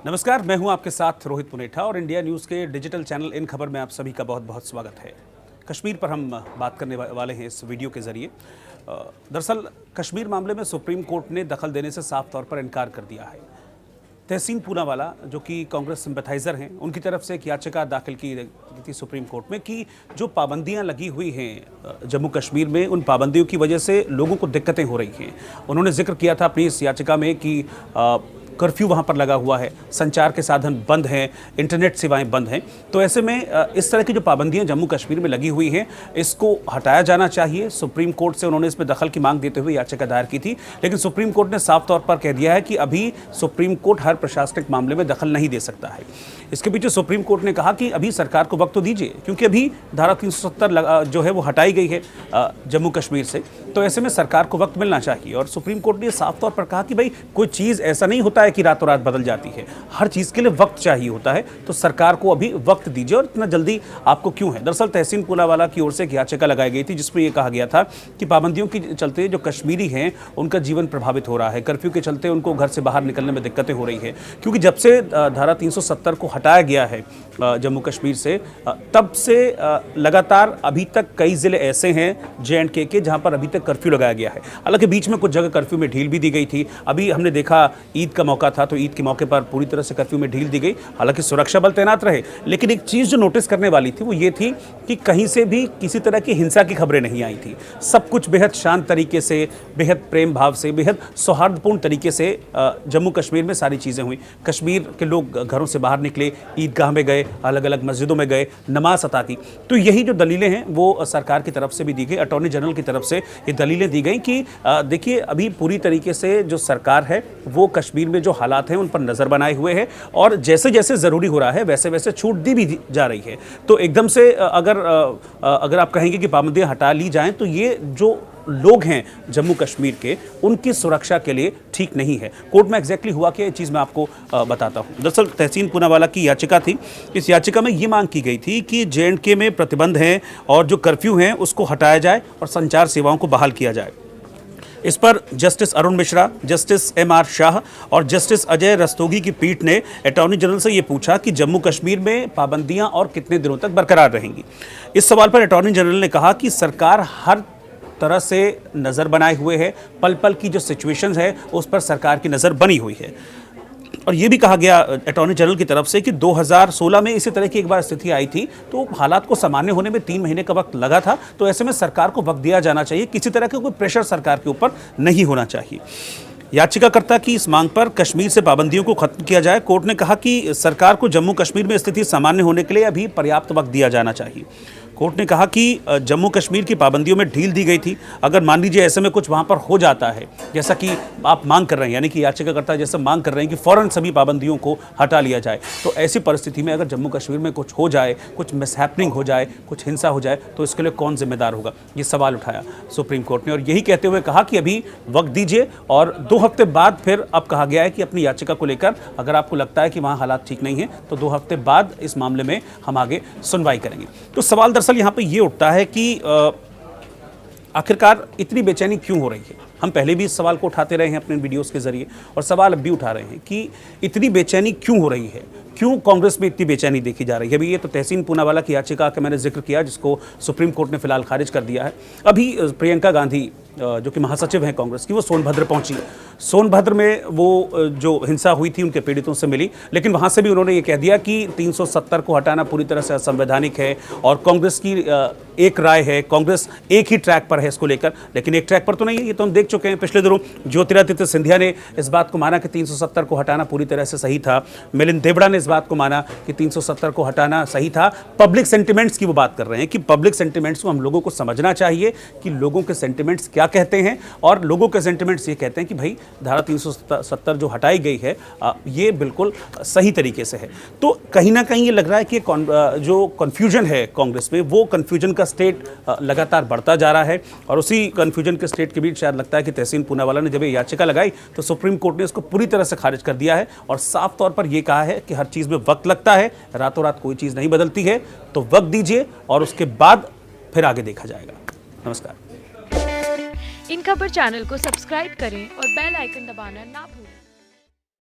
नमस्कार, मैं हूं आपके साथ रोहित पुनेठा और इंडिया न्यूज़ के डिजिटल चैनल इन खबर में आप सभी का बहुत बहुत स्वागत है। कश्मीर पर हम बात करने वाले हैं इस वीडियो के जरिए। दरअसल कश्मीर मामले में सुप्रीम कोर्ट ने दखल देने से साफ तौर पर इनकार कर दिया है। तहसीन पूनावाला जो कि कांग्रेस सिंपैथाइजर हैं, उनकी तरफ से एक याचिका दाखिल की गई थी सुप्रीम कोर्ट में कि जो पाबंदियां लगी हुई हैं जम्मू कश्मीर में, उन पाबंदियों की वजह से लोगों को दिक्कतें हो रही हैं। उन्होंने जिक्र किया था अपनी इस याचिका में कि कर्फ्यू वहाँ पर लगा हुआ है, संचार के साधन बंद हैं, इंटरनेट सेवाएं बंद हैं। तो ऐसे में इस तरह की जो पाबंदियां जम्मू कश्मीर में लगी हुई हैं, इसको हटाया जाना चाहिए। सुप्रीम कोर्ट से उन्होंने इसमें दखल की मांग देते हुए याचिका दायर की थी, लेकिन सुप्रीम कोर्ट ने साफ तौर पर कह दिया है कि अभी सुप्रीम कोर्ट हर प्रशासनिक मामले में दखल नहीं दे सकता है। इसके पीछे सुप्रीम कोर्ट ने कहा कि अभी सरकार को वक्त तो दीजिए, क्योंकि अभी धारा 370 जो है वो हटाई गई है जम्मू कश्मीर से, तो ऐसे में सरकार को वक्त मिलना चाहिए। और सुप्रीम कोर्ट ने साफ तौर पर कहा कि भाई कोई चीज़ ऐसा नहीं होता है कि रातों रात बदल जाती है, हर चीज़ के लिए वक्त चाहिए होता है, तो सरकार को अभी वक्त दीजिए। और इतना जल्दी आपको क्यों है? दरअसल तहसीन पूनावाला की ओर से एक याचिका लगाई गई थी जिसमें यह कहा गया था कि पाबंदियों के चलते जो कश्मीरी हैं उनका जीवन प्रभावित हो रहा है, कर्फ्यू के चलते उनको घर से बाहर निकलने में दिक्कतें हो रही है, क्योंकि जब से धारा 370 को हटाया गया है जम्मू कश्मीर से, तब से लगातार अभी तक कई ज़िले ऐसे हैं JNK के जहां पर अभी तक कर्फ्यू लगाया गया है। हालांकि बीच में कुछ जगह कर्फ्यू में ढील भी दी गई थी। अभी हमने देखा ईद का मौका था, तो ईद के मौके पर पूरी तरह से कर्फ्यू में ढील दी गई, हालांकि सुरक्षा बल तैनात रहे। लेकिन एक चीज़ जो नोटिस करने वाली थी वो ये थी कि कहीं से भी किसी तरह की हिंसा की खबरें नहीं आई थी। सब कुछ बेहद शांत तरीके से, बेहद प्रेम भाव से, बेहद सौहार्दपूर्ण तरीके से जम्मू कश्मीर में सारी चीज़ें हुई। कश्मीर के लोग घरों से बाहर निकले, ईदगाह में गए, अलग अलग मस्जिदों में गए, नमाज अता की। तो यही जो दलीलें हैं वो सरकार की तरफ से भी दी गई, अटॉर्नी जनरल की तरफ से ये दलीलें दी गई कि देखिए अभी पूरी तरीके से जो सरकार है वो कश्मीर में जो हालात हैं उन पर नज़र बनाए हुए है, और जैसे जैसे ज़रूरी हो रहा है वैसे वैसे छूट दी भी जा रही है। तो एकदम से अगर आप कहेंगे कि पाबंदियाँ हटा ली जाएँ, तो ये जो लोग हैं जम्मू कश्मीर के, उनकी सुरक्षा के लिए ठीक नहीं है। कोर्ट में एग्जैक्टली हुआ क्या, ये चीज़ मैं आपको बताता हूँ। दरअसल तहसीन पूनावाला की याचिका थी। इस याचिका में ये मांग की गई थी कि JNK में प्रतिबंध हैं और जो कर्फ्यू हैं उसको हटाया जाए और संचार सेवाओं को बहाल किया जाए। इस पर justice Arun Mishra, justice MR Shah और जस्टिस अजय रस्तोगी की पीठ ने अटॉर्नी जनरल से ये पूछा कि जम्मू कश्मीर में पाबंदियां और कितने दिनों तक बरकरार रहेंगी। इस सवाल पर अटॉर्नी जनरल ने कहा कि सरकार हर तरह से नज़र बनाए हुए है, पल पल की जो सिचुएशंस है उस पर सरकार की नज़र बनी हुई है। और ये भी कहा गया अटॉर्नी जनरल की तरफ से कि 2016 में इसी तरह की एक बार स्थिति आई थी, तो हालात को सामान्य होने में 3 महीने का वक्त लगा था। तो ऐसे में सरकार को वक्त दिया जाना चाहिए, किसी तरह का कोई प्रेशर सरकार के ऊपर नहीं होना चाहिए। याचिकाकर्ता की इस मांग पर कश्मीर से पाबंदियों को खत्म किया जाए। कोर्ट ने कहा कि सरकार को जम्मू कश्मीर में स्थिति सामान्य होने के लिए अभी पर्याप्त वक्त दिया जाना चाहिए। कोर्ट ने कहा कि जम्मू कश्मीर की पाबंदियों में ढील दी गई थी। अगर मान लीजिए ऐसे में कुछ वहाँ पर हो जाता है, जैसा कि आप मांग कर रहे हैं, यानी कि याचिकाकर्ता जैसे मांग कर रहे हैं कि फ़ौरन सभी पाबंदियों को हटा लिया जाए, तो ऐसी परिस्थिति में अगर जम्मू कश्मीर में कुछ हो जाए, कुछ मिसहैपनिंग हो जाए, कुछ हिंसा हो जाए, तो इसके लिए कौन जिम्मेदार होगा? ये सवाल उठाया सुप्रीम कोर्ट ने, और यही कहते हुए कहा कि अभी वक्त दीजिए और 2 हफ्ते बाद फिर अब कहा गया है कि अपनी याचिका को लेकर अगर आपको लगता है कि वहाँ हालात ठीक नहीं है, तो 2 हफ्ते बाद इस मामले में हम आगे सुनवाई करेंगे। तो सवाल दरअसल यहाँ पर ये उठता है कि आखिरकार इतनी बेचैनी क्यों हो रही है? हम पहले भी इस सवाल को उठाते रहे हैं अपने वीडियोस के जरिए, और सवाल अब भी उठा रहे हैं कि इतनी बेचैनी क्यों हो रही है, क्यों कांग्रेस में इतनी बेचैनी देखी जा रही है। अभी ये तो तहसीन पूनावाला की याचिका का मैंने जिक्र किया, जिसको सुप्रीम कोर्ट ने फिलहाल खारिज कर दिया है। अभी प्रियंका गांधी जो कि महासचिव हैं कांग्रेस की, वो सोनभद्र पहुंची। सोनभद्र में वो जो हिंसा हुई थी उनके पीड़ितों से मिली, लेकिन वहां से भी उन्होंने ये कह दिया कि 370 को हटाना पूरी तरह से असंवैधानिक है और कांग्रेस की एक राय है, कांग्रेस एक ही ट्रैक पर है इसको लेकर। लेकिन एक ट्रैक पर तो नहीं है, ये तो हम देख चुके हैं। पिछले दिनों ज्योतिरादित्य सिंधिया ने इस बात को माना कि 370 को हटाना पूरी तरह से सही था। मिलिंद देवड़ा ने इस बात को माना कि 370 को हटाना सही था। पब्लिक सेंटिमेंट्स की वो बात कर रहे हैं कि पब्लिक सेंटिमेंट्स को हम लोगों को समझना चाहिए कि लोगों के सेंटिमेंट्स क्या कहते हैं, और लोगों के सेंटिमेंट्स ये कहते हैं कि भाई धारा 370 जो हटाई गई है ये बिल्कुल सही तरीके से है। तो कहीं ना कहीं ये लग रहा है कि जो कन्फ्यूजन है कांग्रेस में, वो कन्फ्यूजन का स्टेट लगातार बढ़ता जा रहा है, और उसी कन्फ्यूजन के स्टेट के बीच शायद लगता है कि तहसीन पूनावाला ने जब ये याचिका लगाई तो सुप्रीम कोर्ट ने इसको पूरी तरह से खारिज कर दिया है, और साफ तौर पर यह कहा है कि हर चीज़ में वक्त लगता है, रातों रात कोई चीज़ नहीं बदलती है, तो वक्त दीजिए और उसके बाद फिर आगे देखा जाएगा। नमस्कार। इन खबर चैनल को सब्सक्राइब करें और बेल आइकन दबाना ना भूलें।